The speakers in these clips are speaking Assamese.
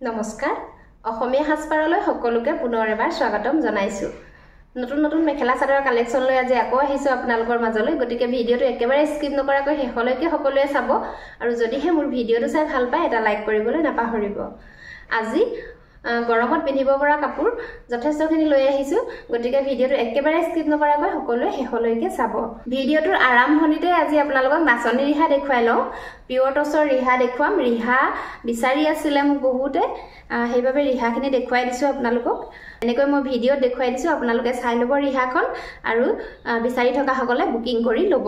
নমস্কাৰ অসমীয়া হাসপাৰলৈ সকলোকে পুনৰ এবাৰ স্বাগতম জনাইছো নতুন নতুন মেখেলা চাদৰৰ কালেকচন লৈ আজি আকৌ আহিছো আপোনালোকৰ মাজলৈ গতিকে ভিডিওটো একেবাৰে স্কিপ নকৰাকৈ শেষলৈকে সকলোৱে চাব আৰু যদিহে মোৰ ভিডিওটো চাই ভাল পায় এটা লাইক কৰিবলৈ নাপাহৰিব আজি গৰমত পিন্ধিব পৰা কাপোৰ যথেষ্টখিনি লৈ আহিছো গতিকে ভিডিওটো একেবাৰে স্কিপ নকৰাকৈ সকলোৱে শেষলৈকে চাব ভিডিওটোৰ আৰম্ভণিতে আজি আপোনালোকক নাচনী ৰিহা দেখুৱাই লওঁ পিওৰ টছৰ ৰিহা দেখুৱাম ৰিহা বিচাৰি আছিল মোক বহুতে সেইভাবে ৰিহাখিনি দেখুৱাই দিছো আপোনালোকক এনেকৈ মই ভিডিওত দেখুৱাই দিছো আপোনালোকে চাই ল'ব ৰিহাখন আৰু বিচাৰি থকা সকলে বুকিং কৰি ল'ব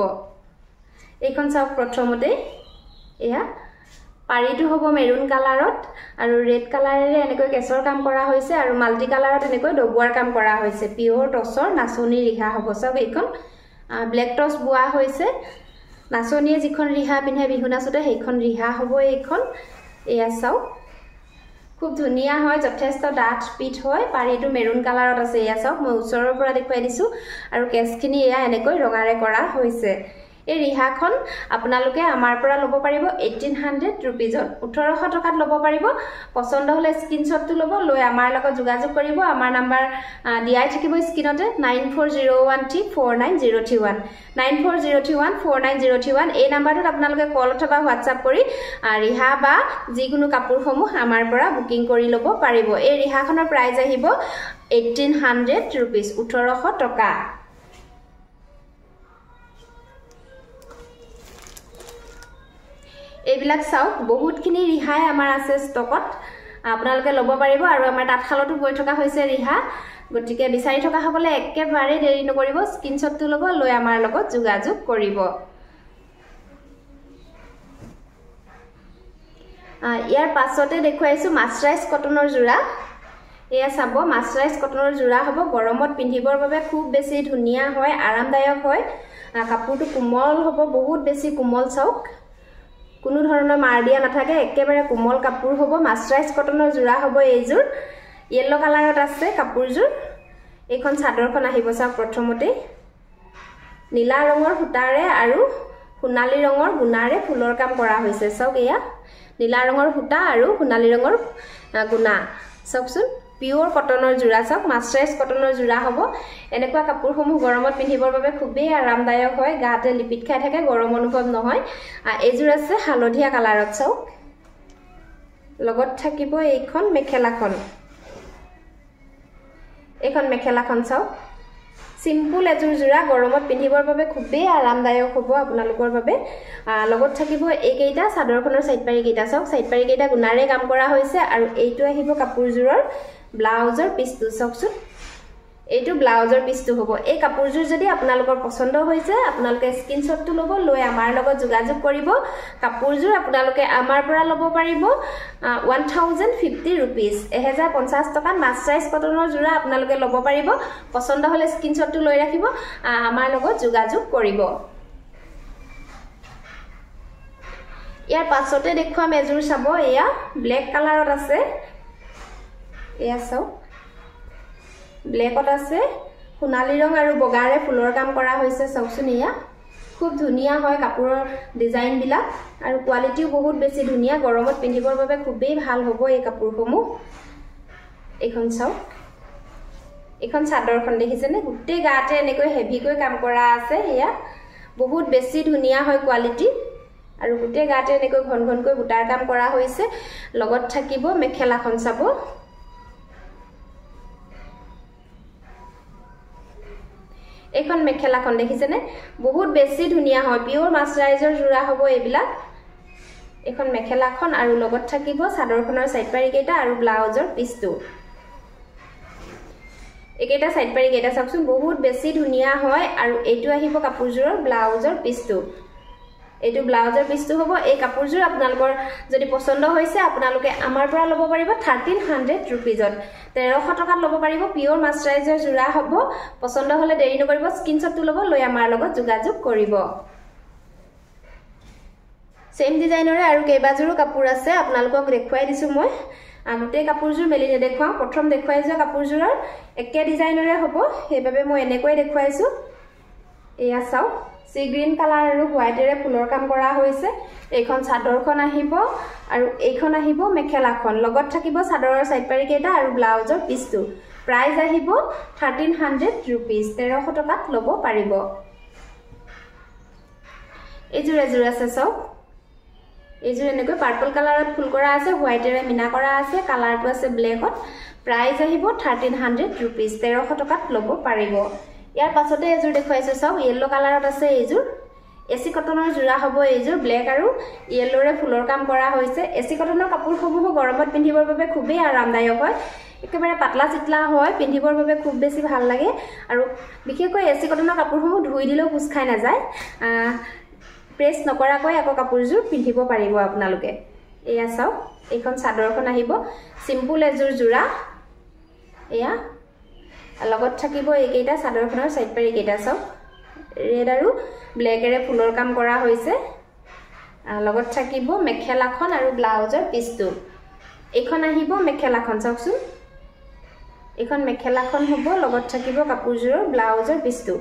এইখন চাওক প্ৰথমতে এয়া পাৰিটো হ'ব মেৰুন কালাৰত আৰু ৰেড কালাৰেৰে এনেকৈ কেছৰ কাম কৰা হৈছে আৰু মাল্টি কালাৰত এনেকৈ ডবুৱাৰ কাম কৰা হৈছে পিওৰ টছৰ নাচনী ৰিহা হ'ব সব এইখন ব্লেক টছ বুৱা হৈছে নাচনীয়ে যিখন ৰিহা পিন্ধে বিহু নাচতে সেইখন ৰিহা হ'ব এইখন এয়া চাও খুব ধুনিয়া হয় যথেষ্ট ডাঠ পিঠ হয় পাৰিটো মেৰুন কালাৰত আছে এয়া চাওক মই উচৰৰ পৰা দেখুৱাই দিছো আৰু কেছখিনি এয়া এনেকৈ ৰঙাৰে কৰা হৈছে এই ৰিহাখন আপোনালোকে আমাৰ পৰা ল'ব পাৰিব 1800 रुपीजত 1800 টকাত ল'ব পাৰিব পছন্দ হলে স্ক্ৰিনশ্বটটো ল'ব লৈ আমাৰ লগত যোগাযোগ কৰিব আমাৰ নাম্বাৰ দিয়াই থাকিব স্ক্ৰিনতে 9401349031 9401349031 এই নাম্বাৰটোত আপোনালোকে কল অথবা হোৱাটসএপ কৰি ৰিহা বা যিকোনো কাপোৰসমূহ আমাৰ পৰা বুকিং কৰি ল'ব পাৰিব এই ৰিহাখনৰ প্ৰাইস আহিব 1800 रुपीस 1800 টকা এইবিলাক চাওক বহুতখিনি ৰিহাই আমাৰ আছে ষ্টকত আপোনালোকে ল'ব পাৰিব আৰু আমাৰ তাঁতশালতো বৈ থকা হৈছে ৰিহা গতিকে বিচাৰি থকা সকলে একেবাৰে দেৰি নকৰিব স্ক্ৰিনশ্বটটো ল'ব লৈ আমাৰ লগত যোগাযোগ কৰিব ইয়াৰ পাছতে দেখুৱাইছো মাছৰাইজ কটনৰ জোৰা এয়া চাব মাছৰাইজ কটনৰ জোৰা হ'ব গৰমত পিন্ধিবৰ বাবে খুব বেছি ধুনিয়া হয় আৰামদায়ক হয় কাপোৰটো কোমল হ'ব বহুত বেছি কোমল চাওক কোনো ধৰণৰ মাৰ দিয়া নাথাকে একেবাৰে কোমল কাপোৰ হ'ব মাছৰাইজ কটনৰ জোৰা হ'ব এইজোৰ ইয়েলো কালাৰত আছে কাপোৰজোৰ এইখন চাদৰখন আহিব চাওক প্ৰথমতে নীলা ৰঙৰ সূতাৰে আৰু সোণালী ৰঙৰ গুণাৰে ফুলৰ কাম কৰা হৈছে চাওক এয়া নীলা ৰঙৰ সূতা আৰু সোণালী ৰঙৰ গুণা চাওকচোন পিওৰ কটনৰ জোৰা চাওক মাছৰাইজ কটনৰ জোৰা হ'ব এনেকুৱা কাপোৰসমূহ গৰমত পিন্ধিবৰ বাবে খুবেই আৰামদায়ক হয় গাতে লিপিট খাই থাকে গৰম অনুভৱ নহয় এজোৰ আছে হালধীয়া কালাৰত চাওক লগত থাকিব এইখন মেখেলাখন চাওক সিম্পল এজোৰ জোৰা গৰমত পিন্ধিবৰ বাবে খুবেই আৰামদায়ক হ'ব আপোনালোকৰ বাবে লগত থাকিব এইকেইটা চাদৰখনৰ সাইড পাৰি কেইটা চাওক সাইড পাৰি কেইটা গুণাৰে কাম কৰা হৈছে আৰু এইটো আহিব কাপোৰজোৰৰ ব্লাউজৰ পিছটো চাওকচোন এইটো ব্লাউজৰ পিছটো হ'ব এই কাপোৰজোৰ যদি আপোনালোকৰ পছন্দ হৈছে আপোনালোকে স্ক্ৰিনশ্বটটো ল'ব লৈ আমাৰ লগত যোগাযোগ কৰিব কাপোৰজোৰ আপোনালোকে আমাৰ পৰা ল'ব পাৰিব 1050 रुपीस 1050 টকাত মাছৰাইজ কটনৰ জোৰা আপোনালোকে ল'ব পাৰিব পছন্দ হলে স্ক্ৰিনশ্বটটো লৈ ৰাখিব আমাৰ লগত যোগাযোগ কৰিব ইয়াৰ পাছতে দেখুৱাম এজোৰ চাব এয়া ব্লেক কালাৰত আছে এয়া চাওক ব্লেকত আছে সোণালী ৰং আৰু বগাৰে ফুলৰ কাম কৰা হৈছে চাওকচোন এয়া খুব ধুনিয়া হয় কাপোৰৰ ডিজাইন বিলাক আৰু কোৱালিটিও বহুত বেছি ধুনিয়া গৰমত পিন্ধিবৰ বাবে খুবেই ভাল হ'ব এই কাপোৰসমূহ এইখন চাওক এইখন চাদৰখন দেখিছেনে গুটেই গাতে এনেকৈ হেভিকৈ কাম কৰা আছে এয়া বহুত বেছি ধুনিয়া হয় কোৱালিটি আৰু গুটেই গাতে এনেকৈ ঘন ঘনকৈ বুটাৰ কাম কৰা হৈছে লগত থাকিব মেখেলাখন চাব এইখন মেখেলাখন দেখিছেনে বহুত বেছি ধুনিয়া হয় পিওৰ মাছৰাইজৰ জোৰা হ'ব এইবিলাক এইখন মেখেলাখন আৰু লগত থাকিব চাদৰখনৰ সাইড পাৰি কেইটা আৰু ব্লাউজৰ পিছটো একেটা সাইড পাৰি কেইটা চাওকচোন বহুত বেছি ধুনিয়া হয় আৰু এইটো আহিব কাপোৰজোৰৰ ব্লাউজৰ পিছটো এইটো ব্লাউজৰ পিছটো হ'ব এই কাপোৰজোৰ আপোনালোকৰ যদি পছন্দ হৈছে আপোনালোকে আমাৰ পৰা ল'ব পাৰিব 1300 रुपीजত 1300 টকাত ল'ব পাৰিব পিওৰ মাছৰাইজৰ জোৰা হ'ব পছন্দ হলে দেৰি নকৰিব স্ক্ৰিনশ্বটটো ল'ব লৈ আমাৰ লগত যোগাযোগ কৰিব সেম ডিজাইনৰে আৰু কেইবাজোৰো কাপোৰ আছে আপোনালোকক দেখুৱাই দিছো মই আগতে কাপোৰজোৰ মেলি নেদেখুৱাও প্ৰথম দেখুৱাইছো কাপোৰজোৰৰ একে ডিজাইনৰে হ'ব সেইভাবে মই এনেকৈ দেখুৱাইছো এয়া চাওক সি গ্ৰীণ কালাৰ আৰু হোৱাইটেৰে ফুলৰ কাম কৰা হৈছে এইখন চাদৰখন আহিব আৰু এইখন আহিব মেখেলাখন লগত থাকিব চাদৰৰ সাইড পাৰি কেইটা আৰু ব্লাউজৰ পিছটো প্ৰাইস আহিব 1300 रुपीस 1300 টকাত লব পাৰিব এজোৰ আছে সব এজোৰ এনেকৈ পাৰ্পল কালাৰত ফুল কৰা আছে হোৱাইটেৰে মিনা কৰা আছে কালাৰটো আছে ব্লেকত প্ৰাইস আহিব 1300 रुपीस 1300 টকাত লব পাৰিব ইয়াৰ পাছতে এজোৰ দেখুৱাইছো সব ইয়েলো কালাৰত আছে এজোৰ এসি কটনৰ জোৰা হ'ব এজোৰ ব্লেক আৰু ইয়েলোৰে ফুলৰ কাম কৰা হৈছে এসি কটনৰ কাপোৰসমূহ গৰমত পিন্ধিবৰ বাবে খুবেই আৰামদায়ক হয় একেবাৰে পাতলা চিতলা হয় পিন্ধিবৰ বাবে খুব বেছি ভাল লাগে আৰু বিশেষকৈ এসি কটনৰ কাপোৰসমূহ ধুই দিলেও কুছ খাই না যায় প্ৰেছ নকৰাকৈ আকৌ কাপোৰজোৰ পিন্ধিব পাৰিব আপোনালোকে এয়া চাও এইখন চাদৰখন আহিব সিম্পল এজোৰ জোৰা এয়া লগত থাকিব এইকেইটা চাদৰখনৰ সাইড পাৰি কেইটা চাও ৰেড আৰু ব্লেকৰে ফুলৰ কাম কৰা হৈছে লগত থাকিব মেখেলাখন আৰু ব্লাউজৰ পিছটো এইখন আহিব মেখেলাখন চাওকচোন এইখন মেখেলাখন হ'ব লগত থাকিব কাপোৰজোৰৰ ব্লাউজৰ পিছটো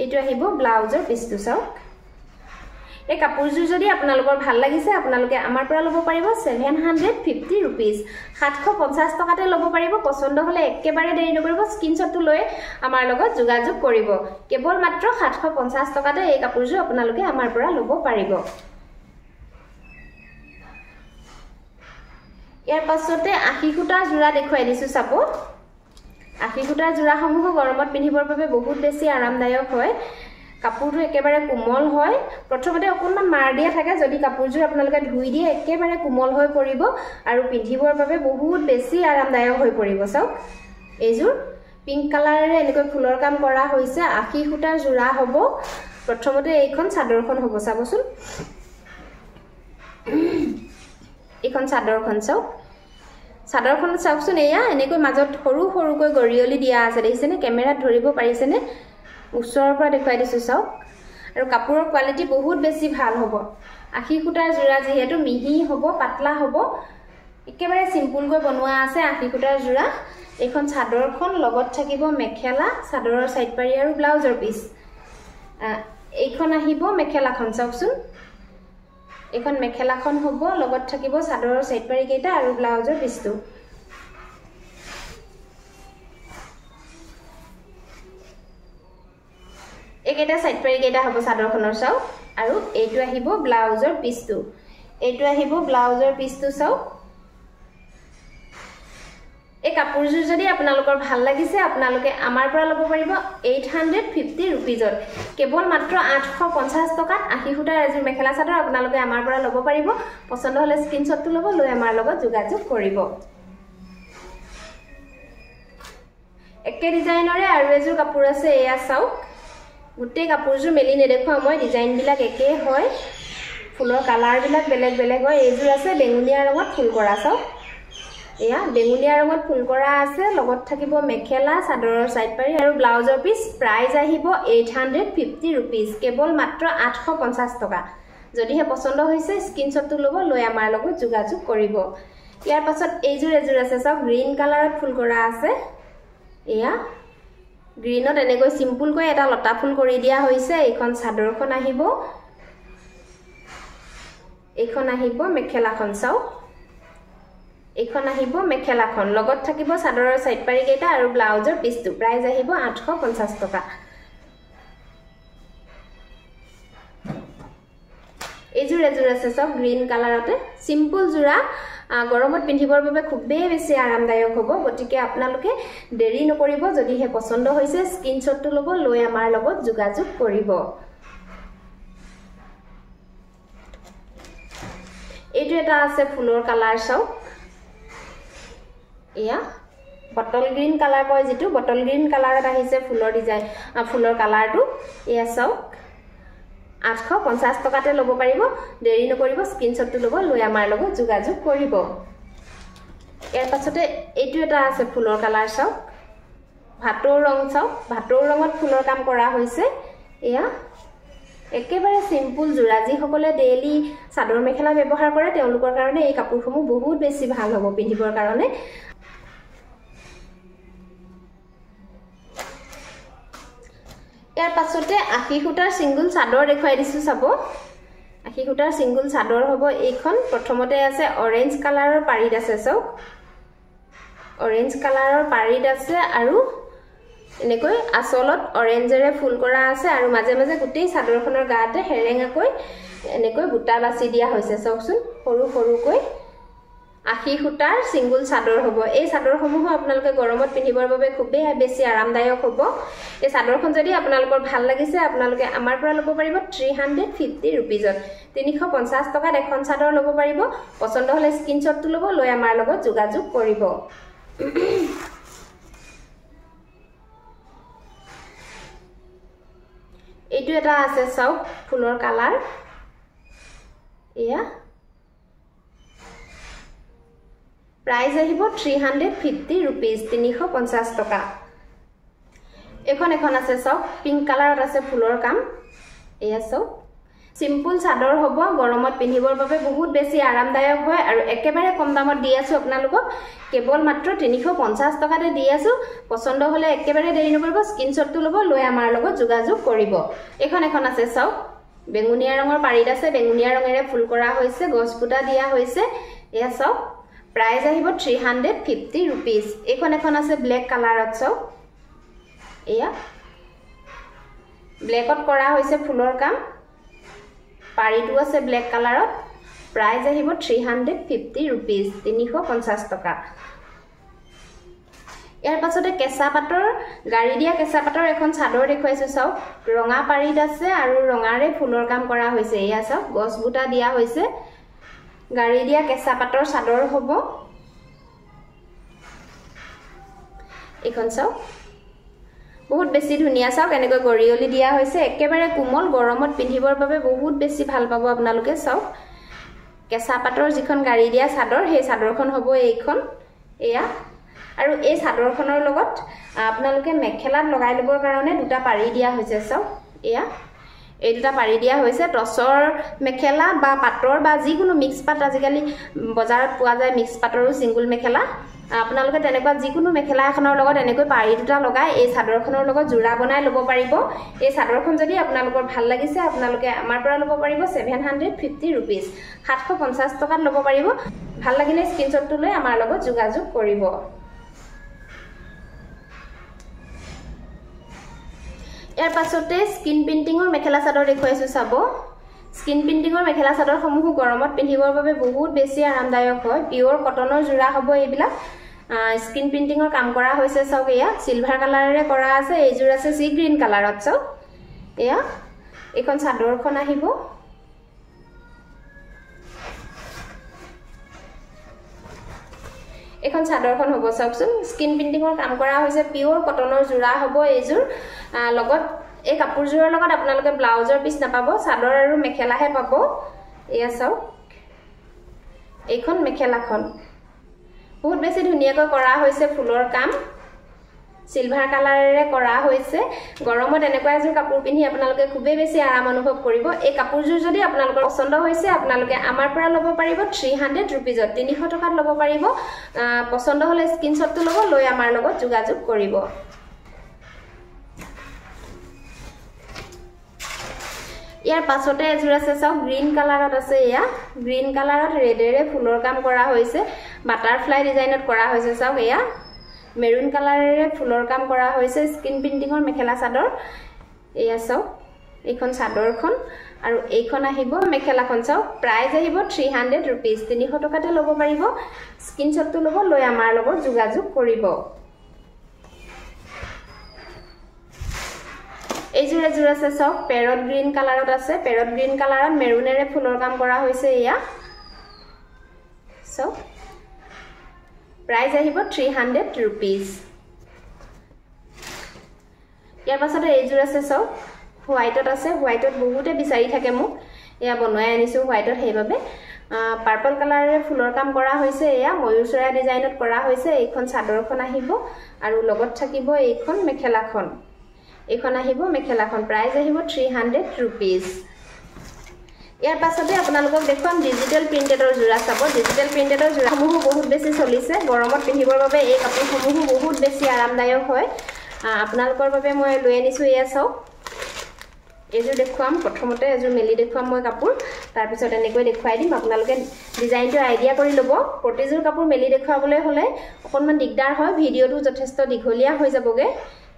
এইটো আহিব ব্লাউজৰ পিছটো চাওক এই কাপোৰজোৰ যদি আপোনালোকৰ ভাল লাগিছে আপোনালোকে আমাৰ পৰা লব পাৰিব 750 रुपीस 750 টকাতে লব পাৰিব পছন্দ হলে একেবাৰে দেৰি নকৰিব স্ক্ৰিনশ্বটটো লৈ আমাৰ লগত যোগাযোগ কৰিব কেৱল মাত্ৰ 750 টকাতে এই কাপোৰজোৰ আপোনালোকে আমাৰ পৰা লব পাৰিব ইয়াৰ পাছতে আশী খুটাৰ জোৰা দেখুৱাই দিছো চাব আশী খুটাৰ জোৰাসমূহ গৰমত পিন্ধিবৰ বাবে বহুত বেছি আৰামদায়ক হয় কাপোৰটো একেবাৰে কোমল হয় প্ৰথমতে অকনমান মাৰ দিয়া থাকে যদি কাপোৰজোৰ আপোনালোকে ধুই দিয়ে একেবাৰে কোমল হৈ পৰিব আৰু পিন্ধিবৰ বাবে বহুত বেছি আৰামদায়ক হৈ পৰিব চাওক এইজোৰ পিংক কালাৰেৰে এনেকৈ ফুলৰ কাম কৰা হৈছে আশী খুটাৰ জোৰা হ'ব প্ৰথমতে এইখন চাদৰখন হ'ব চাবচোন এইখন চাদৰখন চাওক চাদৰখন চাওকচোন এয়া এনেকৈ মাজত সৰু সৰুকৈ গৰিয়লি দিয়া আছে দেখিছেনে কেমেৰাত ধৰিব পাৰিছেনে উচ্চৰৰ পৰা দেখুৱাই দিছো চাওক আৰু কাপোৰৰ কোৱালিটি বহুত বেছি ভাল হ'ব আশী খুটাৰ জোৰা যেহেতু মিহি হ'ব পাতলা হ'ব একেবাৰে সিম্পলকৈ বনোৱা আছে আশী খুটাৰ জোৰা এইখন চাদৰখন লগত থাকিব মেখেলা চাদৰৰ সাইড পাৰি আৰু ব্লাউজৰ পিছ এইখন আহিব মেখেলাখন চাওকচোন এইখন মেখেলাখন হ'ব লগত থাকিব চাদৰৰ সাইড পাৰি কেইটা আৰু ব্লাউজৰ পিছটো একেটা সাইড পাৰি কেইটা হ'ব চাদৰখনৰ চাও আৰু এইটো আহিব ব্লাউজৰ পিছটো এইটো আহিব ব্লাউজৰ পিছটো চাও এই কাপোৰজোৰ যদি আপোনালোকৰ ভাল লাগিছে আপোনালোকে আমাৰ পৰা লব পাৰিব 850 रुपीसত কেৱল মাত্ৰ 850 টকাত আশী খুটাৰ এজোৰ মেখেলা চাদৰ আপোনালোকে আমাৰ পৰা লব পাৰিব পছন্দ হলে স্ক্ৰিনশ্বটটো লব লৈ আমাৰ লগত যোগাযোগ কৰিব একে ডিজাইনৰে আৰু এজোৰ কাপোৰ আছে এয়া চাওক গুটে কাপোৰজোৰ মেলি নেদেখুৱা মই ডিজাইন বিলাক একে হয় ফুলৰ কালাৰ বিলাক বেলেগ বেলেগ হয় এইজোৰ আছে বেঙুনীয়া ৰঙত ফুল কৰা চাওক এয়া বেঙুনীয়া ৰঙত ফুল কৰা আছে লগত থাকিব মেখেলা চাদৰৰ সাইড পাৰি আৰু ব্লাউজৰ পিছ প্ৰাইস আহিব 850 रुपीस কেৱল মাত্ৰ 850 টকা যদিহে পছন্দ হৈছে স্ক্ৰিনশ্বটটো লব লৈ আমাৰ লগত যোগাযোগ কৰিব ইয়াৰ পাছত এইজোৰ এজোৰ আছে চাওক গ্ৰীণ কালাৰত ফুল কৰা আছে এয়া গ্ৰীনত এনেকৈ সিম্পল কৈ এটা লতা ফুল কৰি দিয়া হৈছে এইখন চাদৰখন আহিব মেখেলাখন চাও এইখন আহিব মেখেলাখন লগত থাকিব চাদৰৰ সাইড পাৰি কেইটা আৰু ব্লাউজৰ পিছটো প্ৰাইস আহিব 850 টকা এইজোৰ এজোৰ আছে চাওক গ্ৰীণ কালাৰতে সিম্পল জোৰা গৰমত পিন্ধিবৰ বাবে খুবেই বেছি আৰামদায়ক হ'ব গতিকে আপোনালোকে দেৰি নকৰিব যদিহে পছন্দ হৈছে স্ক্ৰিনশ্বটটো লব লৈ আমাৰ লগত যোগাযোগ কৰিব এইটো এটা আছে ফুলৰ কালাৰ চাওক এয়া বটল গ্ৰীণ কালাৰ কয় যেটো বটল গ্ৰীণ কালাৰত আহিছে ফুলৰ ডিজাইন ফুলৰ কালাৰটো এয়া চাওক 850 টকাতে লব পাৰিব দেৰি নকৰিব স্ক্ৰিনশ্বটটো লব লৈ আমাৰ লগত যোগাযোগ কৰিব ইয়াৰ পাছতে এইটো এটা আছে ফুলৰ কালাৰ চাওক ভাটৌৰ ৰং চাওক ভাটৌৰ ৰঙত ফুলৰ কাম কৰা হৈছে এয়া একেবাৰে সিম্পল জোৰা যিসকলে ডেইলি চাদৰ মেখেলা ব্যৱহাৰ কৰে তেওঁলোকৰ কাৰণে এই কাপোৰসমূহ বহুত বেছি ভাল হ'ব পিন্ধিবৰ কাৰণে ইয়াৰ পাছতে 80 সূতাৰ সিঙ্গল চাদৰ দেখুৱাই দিছো চাব 80 সূতাৰ সিঙ্গল চাদৰ হ'ব এইখন প্ৰথমতে আছে অৰেঞ্জ কালাৰৰ পাৰিত আছে চক অৰেঞ্জ কালাৰৰ পাৰিত আছে আৰু এনেকৈ আসলত অৰেঞ্জৰে ফুল কৰা আছে আৰু মাজে মাজে গুটেই চাদৰখনৰ গাতে হেৰেঙাকৈ এনেকৈ বুটা বাছি দিয়া হৈছে চকচোন সৰু সৰুকৈ 80 সূতাৰ সিঙ্গল চাদৰ হ'ব এই চাদৰসমূহ আপোনালোকে গৰমত পিন্ধিবৰ বাবে খুবেই বেছি আৰামদায়ক হ'ব এই চাদৰখন যদি আপোনালোকৰ ভাল লাগিছে আপোনালোকে আমাৰ পৰা ল'ব পাৰিব 350 रुपीजত 350 টকাত এখন চাদৰ ল'ব পাৰিব পছন্দ হ'লে স্ক্ৰিনশ্বটটো ল'ব লৈ আমাৰ লগত যোগাযোগ কৰিব এইটো এটা আছে চাওক ফুলৰ কালাৰ এয়া प्राइस আহিব 350 रुपीस 350 টকা এখন আছে সব পিঙ্ক কালাৰত আছে ফুলৰ কাম এয়া সব সিম্পল চাদৰ হ'ব গৰমত পিন্ধিবৰ বাবে বহুত বেছি আৰামদায়ক হয় আৰু একেবাৰে কম দামত দি আছো আপোনালোকক কেৱল মাত্ৰ 350 টকাতে দি আছো পছন্দ হ'লে একেবাৰে দেৰি নকৰিব স্ক্ৰিনশ্বটটো ল'ব লৈ আমাৰ লগত যোগাযোগ কৰিব এখন আছে সব বেঙুনীয়া ৰঙৰ পাৰিত আছে বেঙুনীয়া ৰঙেৰে ফুল কৰা হৈছে গছপুটা দিয়া হৈছে এয়া সব प्राइस আহিব 350 रुपीस এখন আছে ব্ল্যাক কালাৰত সব এয়া ব্ল্যাকত কৰা হৈছে ফুলৰ কাম পাৰিটো আছে ব্ল্যাক কালাৰত प्राइस আহিব 350 रुपीस 350 টকা ইয়াৰ পাছতে কেঁচা পাটৰ গাড়ী দিয়া কেঁচা পাটৰ এখন চাদৰ দেখুৱাইছো সব ৰঙা পাৰিত আছে আৰু ৰঙাৰে ফুলৰ কাম কৰা হৈছে এয়া সব গছ বুটা দিয়া হৈছে গাড়ী দিয়া কেঁচা পাটৰ চাদৰ হ'ব এখন চাও বহুত বেছি ধুনিয়া চাও কেনেকৈ গৰিয়লি দিয়া হৈছে একেবাৰে কোমল গৰমত পিন্ধিবৰ বাবে বহুত বেছি ভাল পাব আপোনালোকে চাও কেঁচা পাটৰ যিখন গাড়ী দিয়া চাদৰ সেই চাদৰখন হ'ব এইখন এয়া আৰু এই চাদৰখনৰ লগত আপোনালোকে মেখেলাত লগাই লবৰ কাৰণে দুটা পাৰি দিয়া হৈছে চাও এয়া এই দুটা পাৰি দিয়া হৈছে টছৰ মেখেলা বা পাটৰ বা যিকোনো মিক্স পাট আজিকালি বজাৰত পোৱা যায় মিক্স পাটৰো সিঙ্গল মেখেলা আপোনালোকে তেনেকুৱা যিকোনো মেখেলা এখনৰ লগত এনেকৈ পাৰি দুটা লগাই এই চাদৰখনৰ লগত জোৰা বনাই ল'ব পাৰিব এই চাদৰখন যদি আপোনালোকৰ ভাল লাগিছে আপোনালোকে আমাৰ পৰা ল'ব পাৰিব 750 रुपीस 750 টকাত ল'ব পাৰিব ভাল লাগিলে স্ক্ৰিনশ্বটটো লৈ আমাৰ লগত যোগাযোগ কৰিব ইয়াৰ পাছতে স্কিন প্ৰিন্টিংৰ মেখেলা চাদৰ দেখুৱাইছো চাব স্কিন প্ৰিন্টিংৰ মেখেলা চাদৰ সমূহ গৰমত পিন্ধিবৰ বাবে বহুত বেছি আৰামদায়ক হয় পিওৰ কটনৰ জোৰা হ'ব এইবিলাক স্কিন প্ৰিন্টিংৰ কাম কৰা হৈছে চাওক এয়া সিলভাৰ কালাৰেৰে কৰা আছে এইজোৰ আছে সি গ্ৰীন কালাৰত চাওক এয়া এখন চাদৰখন আহিব এখন চাদৰখন হ'ব চাওকচোন স্কিন প্ৰিন্টিংৰ কাম কৰা হৈছে পিওৰ কটনৰ জোৰা হ'ব এইজোৰ লগত এই কাপোৰজোৰৰ লগত আপোনালোকে ব্লাউজৰ পিছ নাপাব চাদৰ আৰু মেখেলাহে পাব এয়া চাওক এইখন মেখেলাখন বহুত বেছি ধুনিয়াকৈ কৰা হৈছে ফুলৰ কাম সিলভাৰ কালাৰেৰে কৰা হৈছে গৰমত এনেকুৱা এজোৰ কাপোৰ পিন্ধি আপোনালোকে খুবেই বেছি আৰাম অনুভৱ কৰিব এই কাপোৰজোৰ যদি আপোনালোকৰ পছন্দ হৈছে আপোনালোকে আমাৰ পৰা ল'ব পাৰিব 300 रुपीजত 300 টকাত ল'ব পাৰিব পছন্দ হ'লে স্ক্ৰিনশ্বটটো ল'ব লৈ আমাৰ লগত যোগাযোগ কৰিব ইয়াৰ পাছতে এজোৰ আছে চাওক গ্ৰীন কালাৰত আছে এয়া গ্ৰীন কালাৰত ৰেডেৰে ফুলৰ কাম কৰা হৈছে বাটাৰফ্লাই ডিজাইনত কৰা হৈছে চাওক এয়া মেৰুন কালাৰেৰে ফুলৰ কাম কৰা হৈছে স্কিন প্ৰিন্টিংৰ মেখেলা চাদৰ এয়া চাওক এইখন চাদৰখন আৰু এইখন আহিব মেখেলাখন চাওক প্ৰাইস আহিব 300 रुपीस 300 টকাতে ল'ব পাৰিব স্ক্ৰিনশ্বটটো ল'ব লৈ আমাৰ লগত যোগাযোগ কৰিব এইজোৰ এজোৰ আছে চাওক পেৰট গ্ৰীন কালাৰত আছে পেৰট গ্ৰীন কালাৰত মেৰুনেৰে ফুলৰ কাম কৰা হৈছে এয়া চাওক प्राइस আহিব 300 रुपीस ইয়াৰ পাছতে এইজোৰ আছে চাওক হোৱাইটত আছে হোৱাইটত বহুতে বিচাৰি থাকে মোক এয়া বনাই আনিছো হোৱাইটত হেইভাবে পাৰ্পল কালাৰেৰে ফুলৰ কাম কৰা হৈছে এয়া ময়ূৰচৰা ডিজাইনত কৰা হৈছে এইখন চাদৰখন আহিব আৰু লগত থাকিব এইখন মেখেলাখন এইখন আহিব মেখেলাখন প্ৰাইস আহিব 300 रुपीस ইয়াৰ পাছতে আপোনালোকক দেখুৱাম ডিজিটেল প্ৰিন্টেডৰ জোৰা চাব ডিজিটেল প্ৰিন্টেডৰ জোৰাসমূহ বহুত বেছি চলিছে গৰমত পিন্ধিবৰ বাবে এই কাপোৰসমূহ বহুত বেছি আৰামদায়ক হয় আপোনালোকৰ বাবে মই লৈ আনিছো এয়া চাওক এইযোৰ দেখুৱাম প্ৰথমতে এযোৰ মেলি দেখুৱাম মই কাপোৰ তাৰ পিছত এনেকৈ দেখুৱাই দিম আপোনালোকে ডিজাইনটো আইডিয়া কৰি ল'ব প্ৰতিযোৰ কাপোৰ মেলি দেখুৱাবলৈ হ'লে অকনমান দিগদাৰ হয় ভিডিওটো যথেষ্ট দীঘলীয়া হৈ যাবগে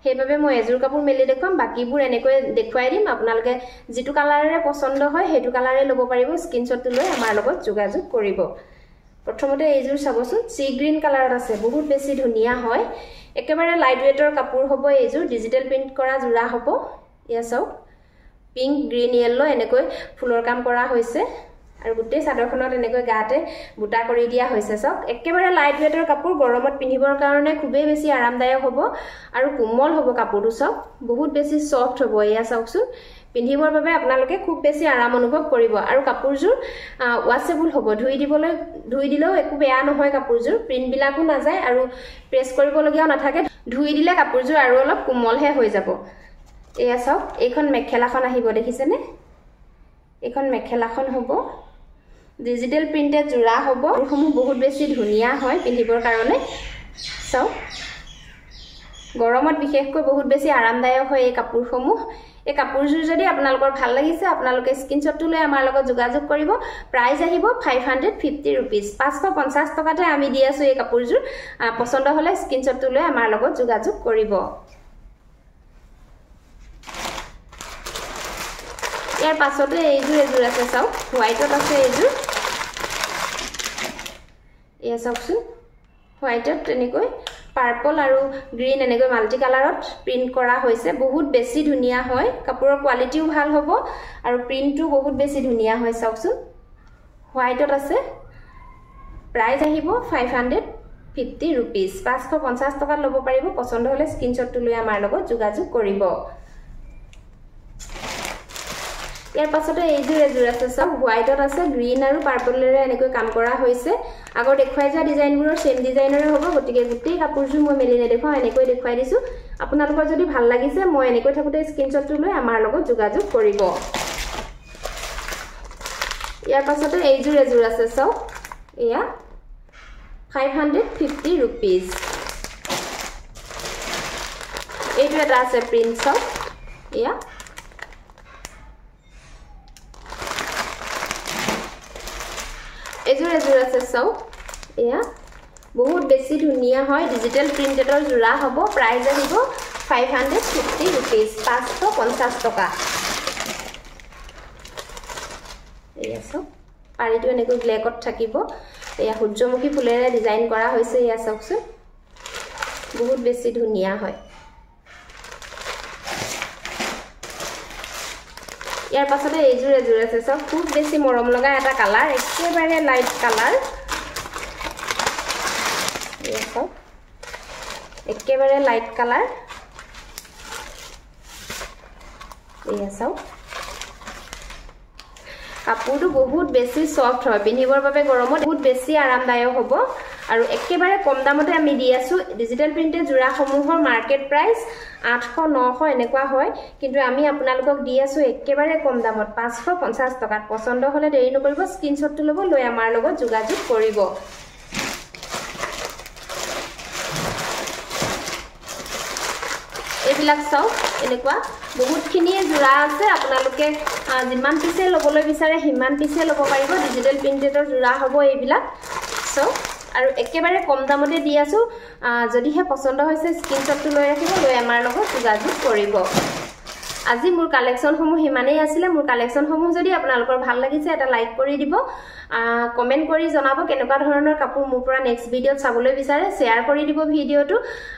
সেইভাবে মই এযোৰ কাপোৰ মেলি দেখুৱাম বাকিবোৰ এনেকৈ দেখুৱাই দিম আপোনালোকে যেটো কালাৰেৰে পছন্দ হয় হেতু কালাৰে ল'ব পাৰিব স্ক্ৰিনশ্বটটো লৈ আমাৰ লগত যোগাযোগ কৰিব প্ৰথমতে এইযোৰ চাবচোন সি গ্ৰীন কালাৰত আছে বহুত বেছি ধুনিয়া হয় একেবাৰে লাইট ওয়েটৰ কাপোৰ হ'ব এইযোৰ ডিজিটাল প্ৰিন্ট কৰা জোৰা হ'ব ইয়া চাওক পিঙ্ক গ্ৰীন ইয়েলো এনেকৈ ফুলৰ কাম কৰা হৈছে আৰু গুটেই চাদৰখনত এনেকৈ গাতে বুটা কৰি দিয়া হৈছে চাওক একেবাৰে লাইট ওয়েটৰ কাপোৰ গৰমত পিন্ধিবৰ কাৰণে খুবেই বেছি আৰামদায়ক হ'ব আৰু কোমল হ'ব কাপোৰটো চাওক বহুত বেছি সফট হ'ব ইয়া চাওকচোন পিন্ধিবৰ বাবে আপোনালোকে খুব বেছি আৰাম অনুভৱ কৰিব আৰু কাপোৰযোৰ ওয়াশেবল হ'ব ধুই দিলেও একো বেয়া নহয় কাপোৰযোৰ প্ৰিন্ট বিলাকো নাযায় আৰু প্ৰেছ কৰিবলগীয়া নাথাকে ধুই দিলে কাপোৰযোৰ আৰু অলপ কোমলহে হৈ যাব এয়া চাওক এইখন মেখেলাখন আহিব দেখিছেনে এইখন মেখেলাখন হ'ব ডিজিটাল প্ৰিন্টেড জোৰা হ'ব এইসমূহ বহুত বেছি ধুনিয়া হয় পিন্ধিবৰ কাৰণে চাওক গৰমত বিশেষকৈ বহুত বেছি আৰামদায়ক হয় এই কাপোৰসমূহ এই কাপোৰযোৰ যদি আপোনালোকৰ ভাল লাগিছে আপোনালোকে স্ক্ৰিনশ্বটটো লৈ আমাৰ লগত যোগাযোগ কৰিব প্ৰাইস আহিব 550 रुपीस 550 টকাতে আমি দি আছো এই কাপোৰযোৰ পছন্দ হলে স্ক্ৰিনশ্বটটো লৈ আমাৰ লগত যোগাযোগ কৰিব ইয়াৰ পাছতে এইযোৰ আছে চাওক হোৱাইটত আছে এইযোৰ এয়া চাওকচোন হোৱাইটত এনেকৈ পাৰ্পল আৰু গ্ৰীন এনেকৈ মাল্টি কালাৰত প্ৰিন্ট কৰা হৈছে বহুত বেছি ধুনিয়া হয় কাপোৰৰ কোৱালিটিও ভাল হ'ব আৰু প্ৰিন্টটো বহুত বেছি ধুনিয়া হয় চাওকচোন হোৱাইটত আছে প্ৰাইস আহিব 550 रुपीस 550 টকা ল'ব পাৰিব পছন্দ হলে স্ক্ৰিনশ্বটটো লৈ আমাৰ লগত যোগাযোগ কৰিব ইয়াৰ পাছতে এইযোৰ আছে সব হোৱাইটত আছে গ্ৰীন আৰু পাৰ্পলৰে এনেকৈ কাম কৰা হৈছে আগৰ দেখুৱাই যোৱা ডিজাইনবোৰৰ সেম ডিজাইনৰে হ'ব গতিকে গুটেই কাপোৰযোৰ মই মেলি নেদেখাও এনেকৈ দেখুৱাই দিছো আপোনালোকৰ যদি ভাল লাগিছে মই এনেকৈ থাকোতে স্ক্ৰিনশ্বটটো লৈ আমাৰ লগত যোগাযোগ কৰিব ইয়াৰ পাছতে এইযোৰ আছে সব এয়া 550 रुपीस এইটো এটা আছে প্ৰিন্ট সব এয়া এযোৰ আছে চাও এয়া বহুত বেছি ধুনিয়া হয় ডিজিটাল প্ৰিন্টেডৰ জোৰা হ'ব প্ৰাইস আহিব 550 रुपीस 550 টকা এয়া চাও পাৰিটো এনেকৈ ব্ল্যাকত থাকিব এয়া সূৰ্যমুখী ফুলেৰে ডিজাইন কৰা হৈছে এয়া চাওকচোন বহুত বেছি ধুনিয়া হয় ইয়াৰ পাছতে এইযোৰ আছে সব খুব বেছি মৰম লগা এটা কালাৰ একেবাৰে লাইট কালাৰ এয়া সব একেবাৰে লাইট কালাৰ এয়া চাওক কাপোৰটো বহুত বেছি সফট হয় পিন্ধিবৰ বাবে গৰমত বহুত বেছি আৰামদায়ক হ'ব আৰু একেবাৰে কম দামতে আমি দি আছো ডিজিটাল প্ৰিন্টেড জোৰা সমূহৰ মাৰ্কেট প্ৰাইস 800 900 এনেকুৱা হয় কিন্তু আমি আপোনালোকক দি আছো একেবাৰে কম দামত 550 টকাত পছন্দ হলে দেৰি নকৰিব স্ক্ৰিনশ্বটটো ল'ব লৈ আমাৰ লগত যোগাযোগ কৰিব এইবিলাক চাওক এনেকুৱা বহুতখিনিয়ে জোৰা আছে আপোনালোকে যিমান পিছে ল'বলৈ বিচাৰে হিমান পিছে ল'ব পাৰিব ডিজিটাল প্ৰিন্টেডৰ জোৰা হ'ব এইবিলাক সো আৰু একেবাৰে কম দামতে দি আছো যদিহে পছন্দ হৈছে স্ক্ৰিনশ্বটটো লৈ ৰাখিব লৈ আমাৰ লগত যোগাযোগ কৰিব আজি মোৰ কালেকশনসমূহ হিমানেই আছিল মোৰ কালেকশনসমূহ যদি আপোনালোকৰ ভাল লাগিছে এটা লাইক কৰি দিব কমেন্ট কৰি জনাব কেনেকুৱা ধৰণৰ কাপোৰ মোৰ পৰা নেক্সট ভিডিওত চাবলৈ বিচাৰে শেয়াৰ কৰি দিব ভিডিওটো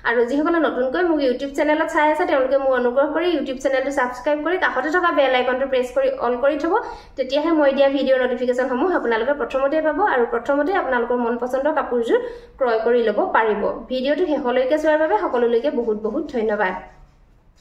আৰু যিসকলে নতুনকৈ মোৰ ইউটিউব চেনেলত চাই আছে তেওঁলোকে মোৰ অনুগ্ৰহ কৰি ইউটিউব চেনেলটো সাবস্ক্ৰাইব কৰি কাষতে থকা বেল আইকনটো প্ৰেছ কৰি অল কৰি থব তেতিয়াহে মই দিয়া ভিডিওৰ নটিফিকেশনসমূহ আপোনালোকে প্ৰথমতে পাব আৰু প্ৰথমতে আপোনালোকৰ মন পছন্দৰ কাপোৰযোৰ ক্ৰয় কৰি ল'ব পাৰিব ভিডিওটো শেষলৈকে চোৱাৰ বাবে সকলোলৈকে বহুত বহুত ধন্যবাদ